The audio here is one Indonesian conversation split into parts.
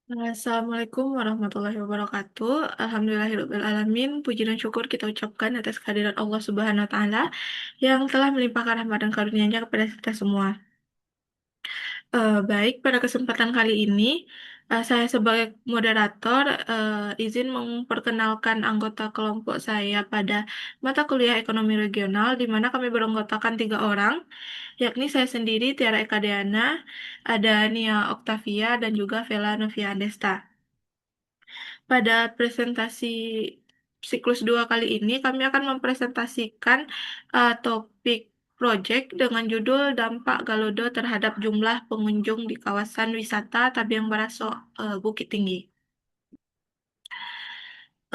Assalamualaikum warahmatullahi wabarakatuh. Alhamdulillahirrahmanirrahim. Puji dan syukur kita ucapkan atas kehadiran Allah Subhanahu wa Ta'ala yang telah melimpahkan rahmat dan karunia-Nya kepada kita semua. Baik, pada kesempatan kali ini, saya sebagai moderator izin memperkenalkan anggota kelompok saya pada mata kuliah Ekonomi Regional, di mana kami beranggotakan 3 orang, yakni saya sendiri, Tiara Eka Deana, ada Nia Oktavia, dan juga Vela Novia Andesta. Pada presentasi siklus 2 kali ini, kami akan mempresentasikan topik project dengan judul Dampak Galodo terhadap jumlah pengunjung di kawasan wisata Tabiang Baraso, Bukit Tinggi.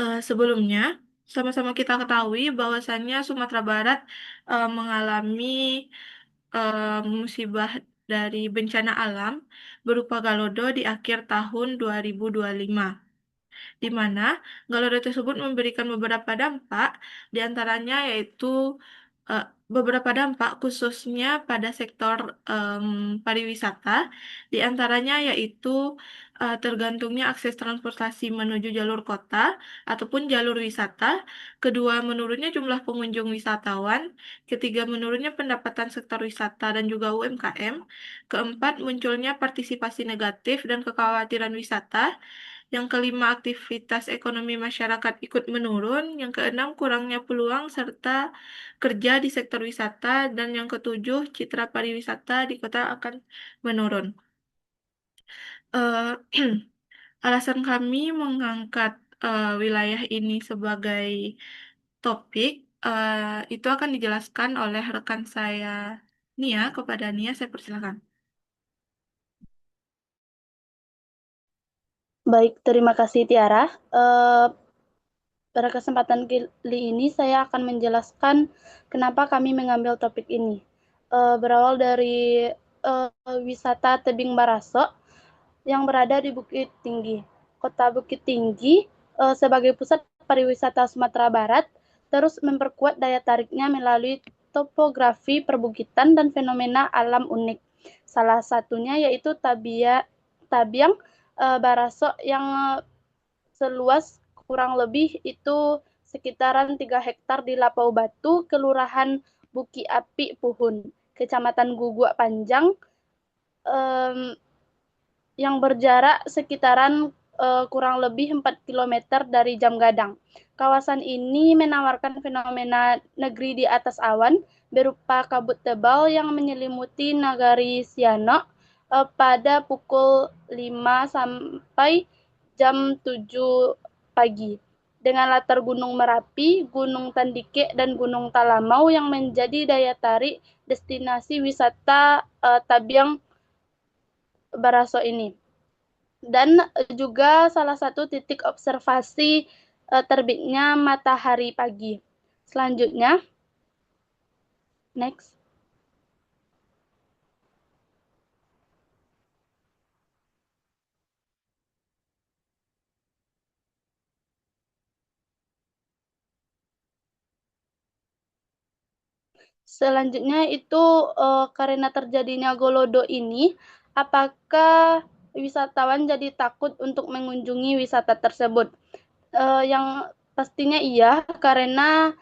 Sebelumnya, sama-sama kita ketahui bahwasannya Sumatera Barat mengalami musibah dari bencana alam berupa Galodo di akhir tahun 2025, di mana Garuda tersebut memberikan beberapa dampak, di antaranya yaitu eh, beberapa dampak khususnya pada sektor em, pariwisata, di antaranya yaitu tergantungnya akses transportasi menuju jalur kota ataupun jalur wisata, kedua menurunnya jumlah pengunjung wisatawan, ketiga menurunnya pendapatan sektor wisata dan juga UMKM, keempat munculnya partisipasi negatif dan kekhawatiran wisata, yang kelima, aktivitas ekonomi masyarakat ikut menurun. Yang keenam, kurangnya peluang serta kerja di sektor wisata. Dan yang ketujuh, citra pariwisata di kota akan menurun. Eh, Alasan kami mengangkat wilayah ini sebagai topik itu akan dijelaskan oleh rekan saya Nia. Kepada Nia, saya persilakan. Baik, terima kasih Tiara. Eh, Pada kesempatan kali ini saya akan menjelaskan kenapa kami mengambil topik ini. Berawal dari wisata Tebing Baraso yang berada di Bukit Tinggi. Kota Bukit Tinggi sebagai pusat pariwisata Sumatera Barat terus memperkuat daya tariknya melalui topografi perbukitan dan fenomena alam unik. Salah satunya yaitu Tabiang Baraso yang seluas kurang lebih itu sekitaran 3 hektar di Lapau Batu, Kelurahan Buki Api Puhun, Kecamatan Guguak Panjang, um, yang berjarak sekitaran kurang lebih 4 kilometer dari Jam Gadang. Kawasan ini menawarkan fenomena negeri di atas awan berupa kabut tebal yang menyelimuti Nagari Siano pada pukul 5 sampai jam 7 pagi. Dengan latar Gunung Merapi, Gunung Tandike, dan Gunung Talamau yang menjadi daya tarik destinasi wisata Tabiang Baraso ini. Dan juga salah satu titik observasi terbitnya matahari pagi. Selanjutnya, next. Selanjutnya itu karena terjadinya Golodo ini, apakah wisatawan jadi takut untuk mengunjungi wisata tersebut? Yang pastinya iya, karena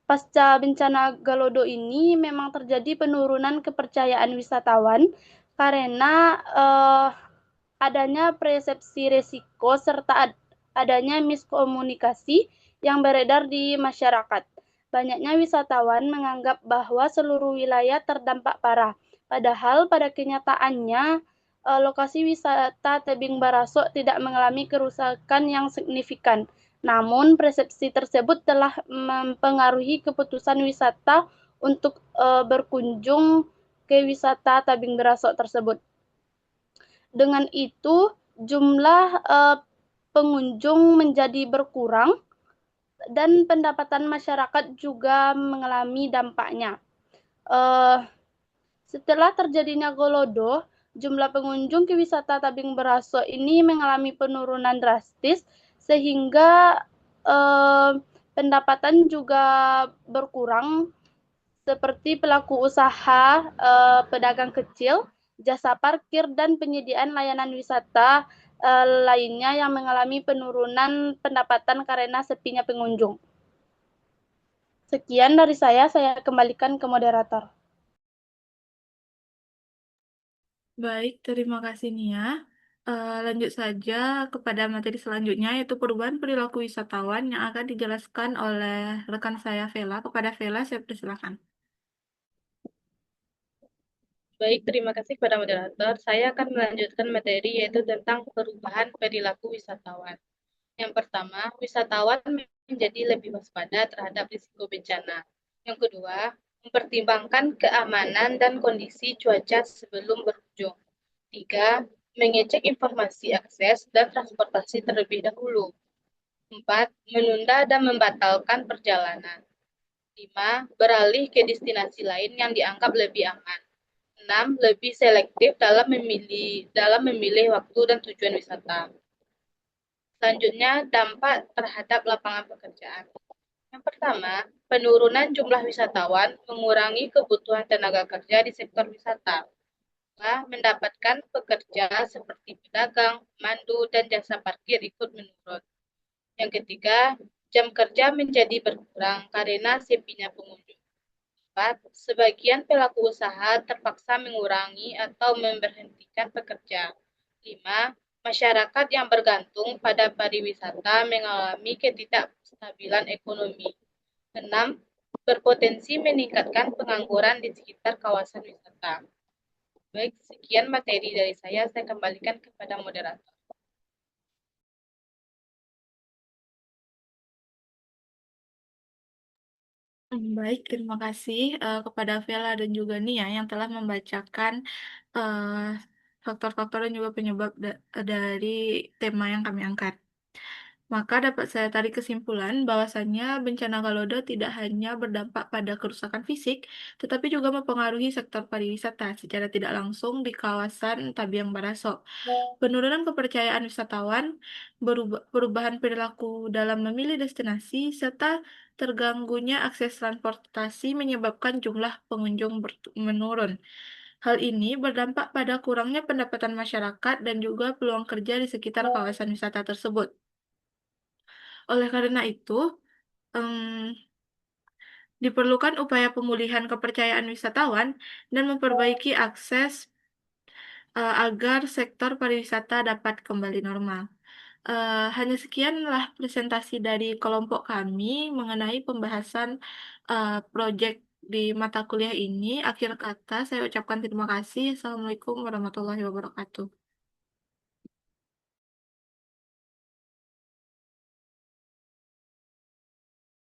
pasca bencana Galodo ini memang terjadi penurunan kepercayaan wisatawan karena adanya persepsi risiko serta adanya miskomunikasi yang beredar di masyarakat. Banyaknya wisatawan menganggap bahwa seluruh wilayah terdampak parah, padahal pada kenyataannya lokasi wisata Tebing Baraso tidak mengalami kerusakan yang signifikan. Namun, persepsi tersebut telah mempengaruhi keputusan wisata untuk berkunjung ke wisata Tabing Baraso tersebut. Dengan itu, jumlah pengunjung menjadi berkurang dan pendapatan masyarakat juga mengalami dampaknya. Uh, Setelah terjadinya Golodo, jumlah pengunjung ke wisata Tabing Baraso ini mengalami penurunan drastis sehingga pendapatan juga berkurang seperti pelaku usaha, pedagang kecil, jasa parkir, dan penyediaan layanan wisata lainnya yang mengalami penurunan pendapatan karena sepinya pengunjung. Sekian dari saya kembalikan ke moderator. Baik, terima kasih Nia. Lanjut saja kepada materi selanjutnya, yaitu perubahan perilaku wisatawan yang akan dijelaskan oleh rekan saya Vela. Kepada Vela, saya persilakan. Baik, terima kasih kepada moderator. Saya akan melanjutkan materi yaitu tentang perubahan perilaku wisatawan. Yang pertama, wisatawan menjadi lebih waspada terhadap risiko bencana. Yang kedua, mempertimbangkan keamanan dan kondisi cuaca sebelum berkunjung. Tiga, mengecek informasi akses dan transportasi terlebih dahulu. Empat, menunda dan membatalkan perjalanan. Lima, beralih ke destinasi lain yang dianggap lebih aman. 6. Lebih selektif dalam memilih waktu dan tujuan wisata. Selanjutnya, dampak terhadap lapangan pekerjaan. Yang pertama, penurunan jumlah wisatawan mengurangi kebutuhan tenaga kerja di sektor wisata. Mendapatkan pekerja seperti pedagang, mandu, dan jasa parkir ikut menurun. Yang ketiga, jam kerja menjadi berkurang karena sepinya pengunjung. 4. Sebagian pelaku usaha terpaksa mengurangi atau memberhentikan pekerja. 5. Masyarakat yang bergantung pada pariwisata mengalami ketidakstabilan ekonomi. 6. Berpotensi meningkatkan pengangguran di sekitar kawasan wisata. Baik, sekian materi dari saya kembalikan kepada moderator. Baik, terima kasih kepada Vela dan juga Nia yang telah membacakan eh, faktor-faktor dan juga penyebab dari tema yang kami angkat. Maka dapat saya tarik kesimpulan bahwasannya bencana Galodo tidak hanya berdampak pada kerusakan fisik, tetapi juga mempengaruhi sektor pariwisata secara tidak langsung di kawasan Tabiang Baraso. Penurunan kepercayaan wisatawan, perubahan perilaku dalam memilih destinasi, serta terganggunya akses transportasi menyebabkan jumlah pengunjung menurun. Hal ini berdampak pada kurangnya pendapatan masyarakat dan juga peluang kerja di sekitar kawasan wisata tersebut. Oleh karena itu, em, diperlukan upaya pemulihan kepercayaan wisatawan dan memperbaiki akses agar sektor pariwisata dapat kembali normal. Hanya sekianlah presentasi dari kelompok kami mengenai pembahasan proyek di mata kuliah ini. Akhir kata, saya ucapkan terima kasih. Assalamualaikum warahmatullahi wabarakatuh.